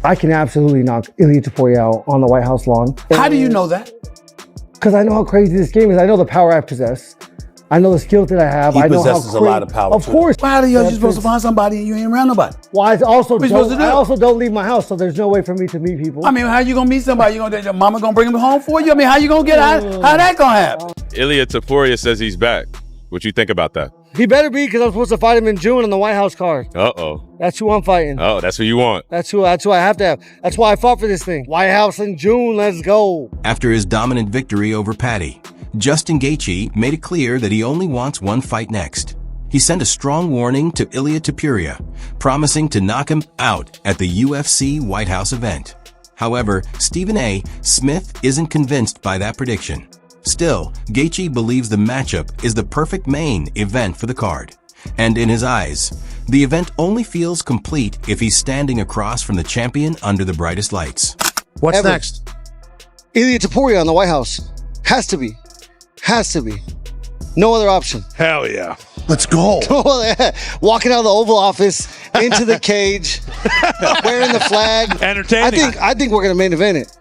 I can absolutely knock Ilia Topuria out on the White House lawn. How do you know that? Because I know how crazy this game is. I know the power I possess. I know the skill that I have. He I know possesses how a lot of power. Of course. Why are you supposed to find somebody and you ain't around nobody? Well, I also do? don't leave my house, so there's no way for me to meet people. I mean, how you gonna meet somebody? Your mama gonna bring him home for you? I mean, how you gonna get how that gonna happen? Ilia Topuria says he's back. What you think about that? He better be, because I'm supposed to fight him in June on the White House card. Uh-oh. That's who I'm fighting. Oh, that's who you want. That's who I have to have. That's why I fought for this thing. White House in June, let's go. After his dominant victory over Patty, Justin Gaethje made it clear that he only wants one fight next. He sent a strong warning to Ilia Topuria, promising to knock him out at the UFC White House event. However, Stephen A. Smith isn't convinced by that prediction. Still, Gaethje believes the matchup is the perfect main event for the card. And in his eyes, the event only feels complete if he's standing across from the champion under the brightest lights. What's next? Ilia Topuria on the White House. Has to be. Has to be. No other option. Hell yeah. Let's go. Walking out of the Oval Office into the cage, wearing the flag. Entertaining. I think we're gonna main event it.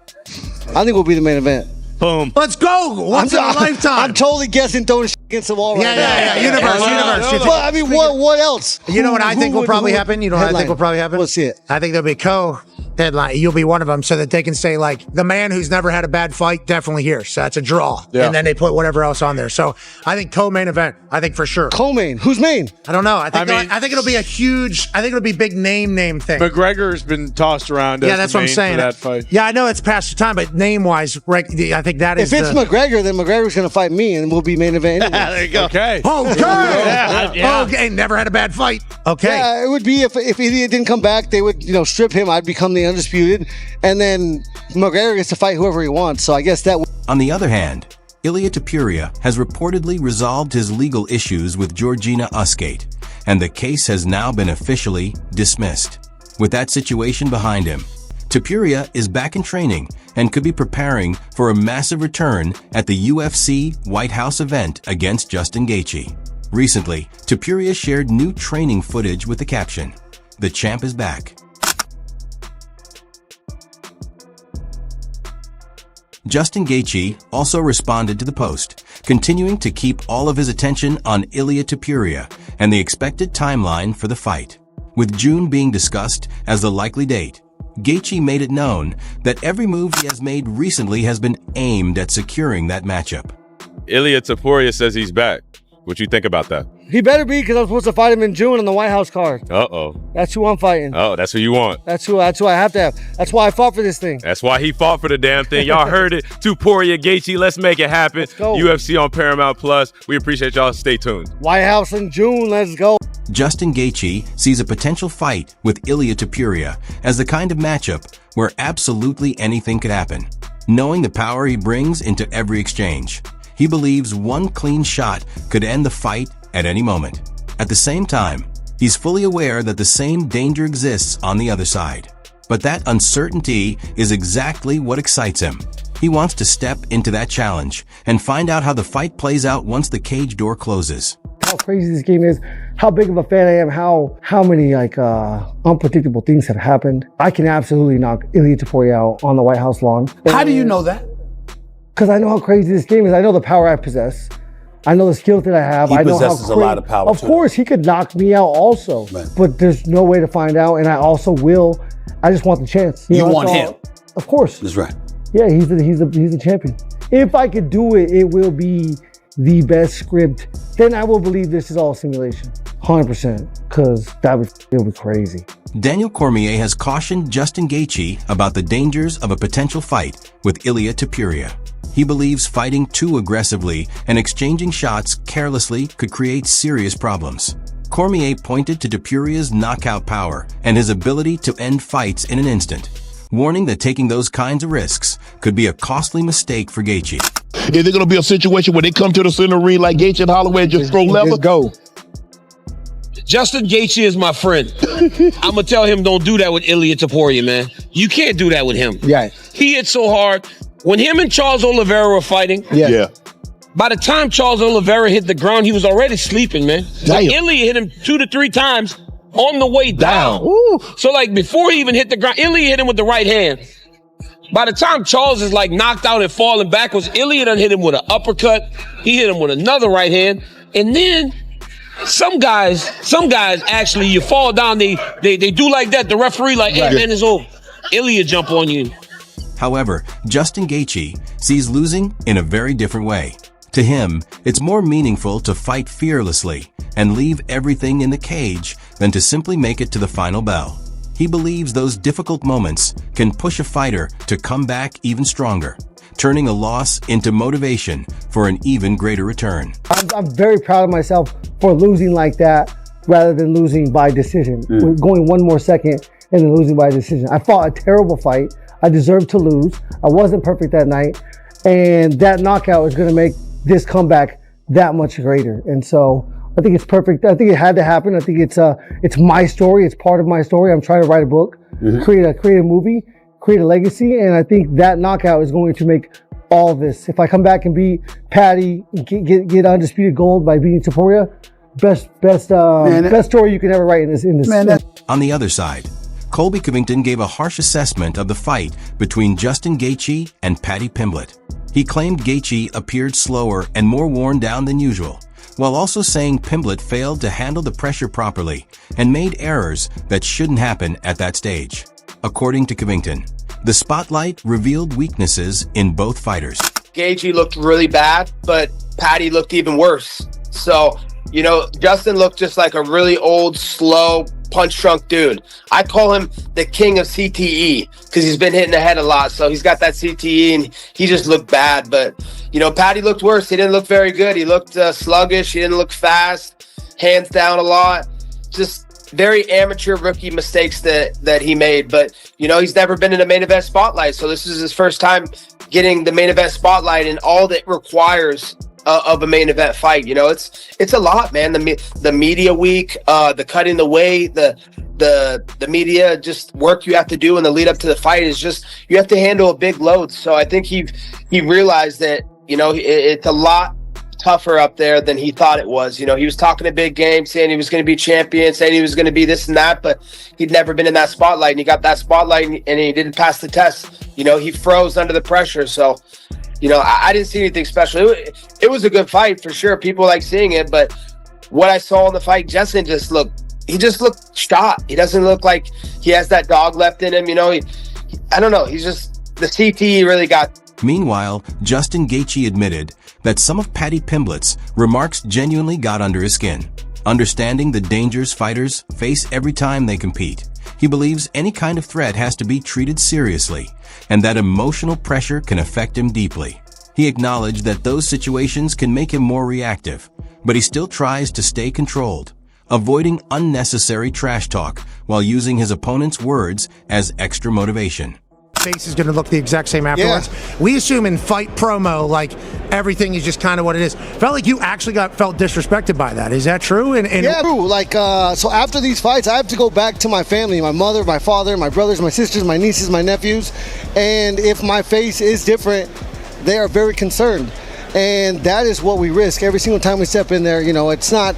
I think we'll be the main event. Boom. Let's go. Once in a lifetime. I'm totally guessing throwing shit against the wall right now. Yeah. Universe. But I mean, what else? You know what I think will probably happen? You know what I think will probably happen? Let's see it. I think there'll be co-headline. You'll be one of them, so that they can say, like, the man who's never had a bad fight, definitely here. So that's a draw. Yeah. And then they put whatever else on there. So I think co-main event. I think for sure. Co-main. Who's main? I don't know. I think it'll be a huge. I think it'll be big name thing. McGregor's been tossed around. Yeah, that's what I'm saying. For that fight. Yeah, I know it's past the time, but name-wise, right? I think that is. If it's McGregor, then McGregor's gonna fight me, and we'll be main event. Anyway. There you go. Okay. Okay, never had a bad fight. Okay. Yeah, it would be if Ilia didn't come back, they would strip him. I'd become the undisputed, and then McGregor gets to fight whoever he wants. So I guess that. On the other hand, Ilia Topuria has reportedly resolved his legal issues with Georgina Usgate, and the case has now been officially dismissed. With that situation behind him, Topuria is back in training and could be preparing for a massive return at the UFC White House event against Justin Gaethje. Recently, Topuria shared new training footage with the caption, "The champ is back." Justin Gaethje also responded to the post, continuing to keep all of his attention on Ilia Topuria and the expected timeline for the fight. With June being discussed as the likely date, Gaethje made it known that every move he has made recently has been aimed at securing that matchup. Ilia Topuria says he's back. What you think about that? He better be, because I'm supposed to fight him in June on the White House card. Uh-oh. That's who I'm fighting. Oh, that's who you want. That's who I have to have. That's why I fought for this thing. That's why he fought for the damn thing. Y'all heard it. Topuria, Gaethje, let's make it happen. Let's go. UFC on Paramount Plus. We appreciate y'all. Stay tuned. White House in June, let's go. Justin Gaethje sees a potential fight with Ilia Topuria as the kind of matchup where absolutely anything could happen. Knowing the power he brings into every exchange, he believes one clean shot could end the fight at any moment. At the same time, he's fully aware that the same danger exists on the other side. But that uncertainty is exactly what excites him. He wants to step into that challenge and find out how the fight plays out once the cage door closes. How crazy this game is, how big of a fan I am, how many unpredictable things have happened. I can absolutely knock Ilia Topuria out on the White House lawn. How do you know that? Because I know how crazy this game is. I know the power I possess. I know the skill that I have. He I know possesses a lot of power. Of course, he could knock me out also. Right. But there's no way to find out, and I also will. I just want the chance. You want him? Of course. That's right. Yeah, he's the champion. If I could do it, it will be the best script. Then I will believe this is all simulation. 100%. Because it'll be crazy. Daniel Cormier has cautioned Justin Gaethje about the dangers of a potential fight with Ilia Topuria. He believes fighting too aggressively and exchanging shots carelessly could create serious problems. Cormier pointed to Topuria's knockout power and his ability to end fights in an instant, warning that taking those kinds of risks could be a costly mistake for Gaethje. Is there going to be a situation where they come to the center ring like Gaethje and Holloway and just throw level? Go. Justin Gaethje is my friend. I'm going to tell him don't do that with Ilia Topuria, man. You can't do that with him. Yeah. He hit so hard. When him and Charles Oliveira were fighting, by the time Charles Oliveira hit the ground, he was already sleeping, man. Like Ilia hit him 2 to 3 times on the way down. Ooh. So like before he even hit the ground, Ilia hit him with the right hand. By the time Charles is like knocked out and falling backwards, Ilia done hit him with an uppercut. He hit him with another right hand. And then some guys actually, you fall down, they do like that. The referee like, hey man, it's over. Ilia jump on you. However, Justin Gaethje sees losing in a very different way. To him, it's more meaningful to fight fearlessly and leave everything in the cage than to simply make it to the final bell. He believes those difficult moments can push a fighter to come back even stronger, turning a loss into motivation for an even greater return. I'm very proud of myself for losing like that rather than losing by decision. Going one more second and then losing by decision. I fought a terrible fight. I deserved to lose. I wasn't perfect that night. And that knockout is going to make this comeback that much greater. And so I think it's perfect. I think it had to happen. I think it's my story. It's part of my story. I'm trying to write a book, create a movie, create a legacy. And I think that knockout is going to make all this. If I come back and beat Patty, get undisputed gold by beating Topuria, best story you can ever write in this. Man, on the other side, Colby Covington gave a harsh assessment of the fight between Justin Gaethje and Paddy Pimblett. He claimed Gaethje appeared slower and more worn down than usual, while also saying Pimblett failed to handle the pressure properly and made errors that shouldn't happen at that stage. According to Covington, the spotlight revealed weaknesses in both fighters. Gaethje looked really bad, but Paddy looked even worse. So, you know, Justin looked just like a really old, slow, punch-drunk dude. I call him the king of CTE because he's been hitting the head a lot. So he's got that CTE and he just looked bad. But, you know, Paddy looked worse. He didn't look very good. He looked sluggish. He didn't look fast. Hands down a lot. Just very amateur rookie mistakes that he made. But, you know, he's never been in a main event spotlight. So this is his first time getting the main event spotlight and all that requires of a main event fight. You know, it's a lot, man. The media week, the cutting the weight, the media just work you have to do in the lead up to the fight is just, you have to handle a big load. So I think he realized that, you know, it's a lot tougher up there than he thought it was. You know, he was talking a big game, saying he was going to be champion, saying he was going to be this and that, but he'd never been in that spotlight, and he got that spotlight and he didn't pass the test. You know, he froze under the pressure. So, you know, I didn't see anything special. It was a good fight for sure. People like seeing it, but what I saw in the fight, Justin just looked shot. He doesn't look like he has that dog left in him. You know, I don't know. He's just, the CTE really got. Meanwhile, Justin Gaethje admitted that some of Paddy Pimblett's remarks genuinely got under his skin. Understanding the dangers fighters face every time they compete, he believes any kind of threat has to be treated seriously, and that emotional pressure can affect him deeply. He acknowledged that those situations can make him more reactive, but he still tries to stay controlled, avoiding unnecessary trash talk while using his opponent's words as extra motivation. Face is going to look the exact same afterwards. Yeah. We assume in fight promo, like, everything is just kind of what it is. Felt like you actually felt disrespected by that. Is that true? Yeah, true. Like, so after these fights, I have to go back to my family, my mother, my father, my brothers, my sisters, my nieces, my nephews. And if my face is different, they are very concerned. And that is what we risk every single time we step in there. You know, it's not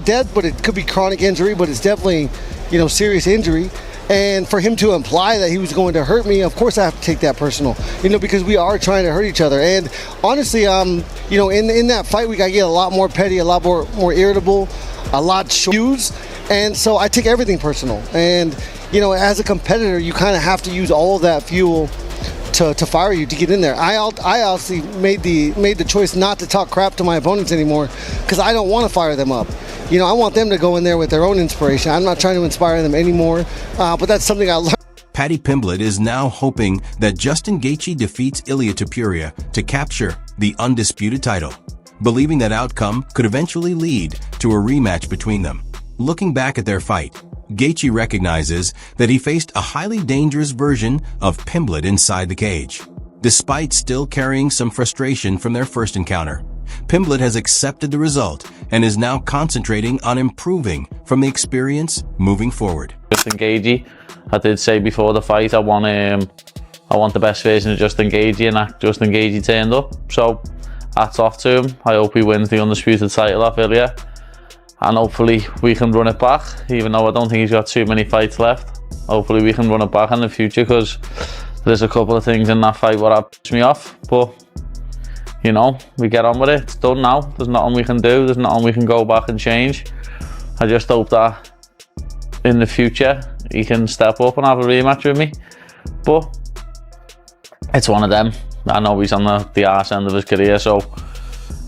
death, but it could be chronic injury, but it's definitely, you know, serious injury. And for him to imply that he was going to hurt me, of course I have to take that personal, you know, because we are trying to hurt each other. And honestly, you know, in that fight week, I get a lot more petty, a lot more irritable, a lot short. And so I take everything personal. And, you know, as a competitor, you kind of have to use all of that fuel to fire you, to get in there. I honestly made the choice not to talk crap to my opponents anymore because I don't want to fire them up. You know, I want them to go in there with their own inspiration. I'm not trying to inspire them anymore, but that's something I learned. Paddy Pimblett is now hoping that Justin Gaethje defeats Ilia Topuria to capture the undisputed title, believing that outcome could eventually lead to a rematch between them. Looking back at their fight, Gaethje recognizes that he faced a highly dangerous version of Pimblett inside the cage. Despite still carrying some frustration from their first encounter, Pimblett has accepted the result and is now concentrating on improving from the experience moving forward. Justin Gaethje, I did say before the fight I want the best version of Justin Gaethje, and that Justin Gaethje turned up. So hats off to him. I hope he wins the undisputed title off Ilia. and hopefully we can run it back, even though I don't think he's got too many fights left. Hopefully we can run it back in the future, because there's a couple of things in that fight that pissed me off, but you know, we get on with it. It's done now. There's nothing we can do. There's nothing we can go back and change. I just hope that in the future he can step up and have a rematch with me, but it's one of them. I know he's on the arse end of his career, so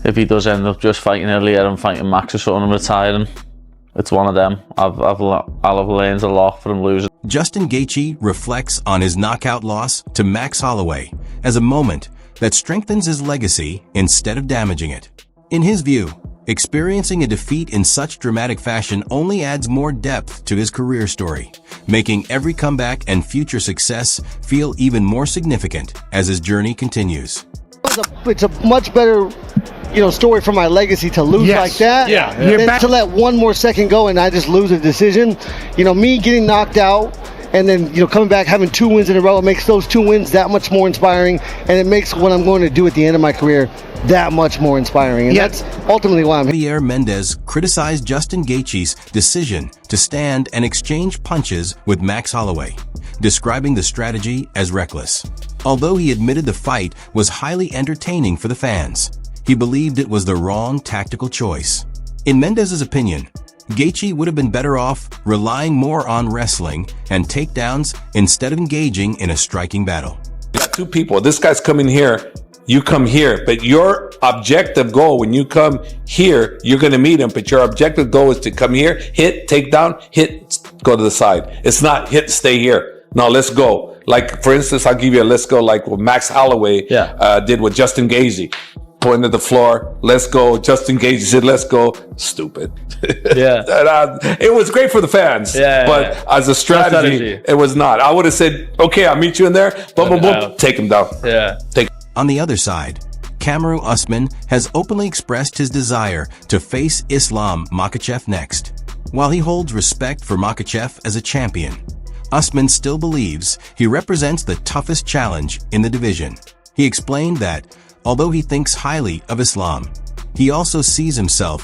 if he does end up just fighting Ilia and fighting Max or something and retiring, it's one of them. I'll have learned a lot from losing. Justin Gaethje reflects on his knockout loss to Max Holloway as a moment that strengthens his legacy instead of damaging it. In his view, experiencing a defeat in such dramatic fashion only adds more depth to his career story, making every comeback and future success feel even more significant as his journey continues. It's a much better, story for my legacy to lose like that than to let one more second go and I just lose a decision. Me getting knocked out and then coming back, having 2 wins in a row, it makes those 2 wins that much more inspiring, and it makes what I'm going to do at the end of my career that much more inspiring, and that's ultimately why I'm here. Javier Mendez criticized Justin Gaethje's decision to stand and exchange punches with Max Holloway, describing the strategy as reckless. Although he admitted the fight was highly entertaining for the fans, he believed it was the wrong tactical choice. In Mendez's opinion, Gaethje would have been better off relying more on wrestling and takedowns instead of engaging in a striking battle. You got 2 people. This guy's coming here, you come here, but your objective goal when you come here, you're going to meet him, but your objective goal is to come here, hit, take down, hit, go to the side. It's not hit, stay here. No, let's go. Like, for instance, I'll give you a let's go like what Max Holloway did with Justin Gaethje. Pointed to the floor, let's go. Justin Gaethje said, let's go. Stupid. Yeah. It was great for the fans, but as a strategy, it was not. I would have said, okay, I'll meet you in there. Boom, boom, boom. Take him down. On the other side, Kamaru Usman has openly expressed his desire to face Islam Makhachev next. While he holds respect for Makhachev as a champion, Usman still believes he represents the toughest challenge in the division. He explained that although he thinks highly of Islam, he also sees himself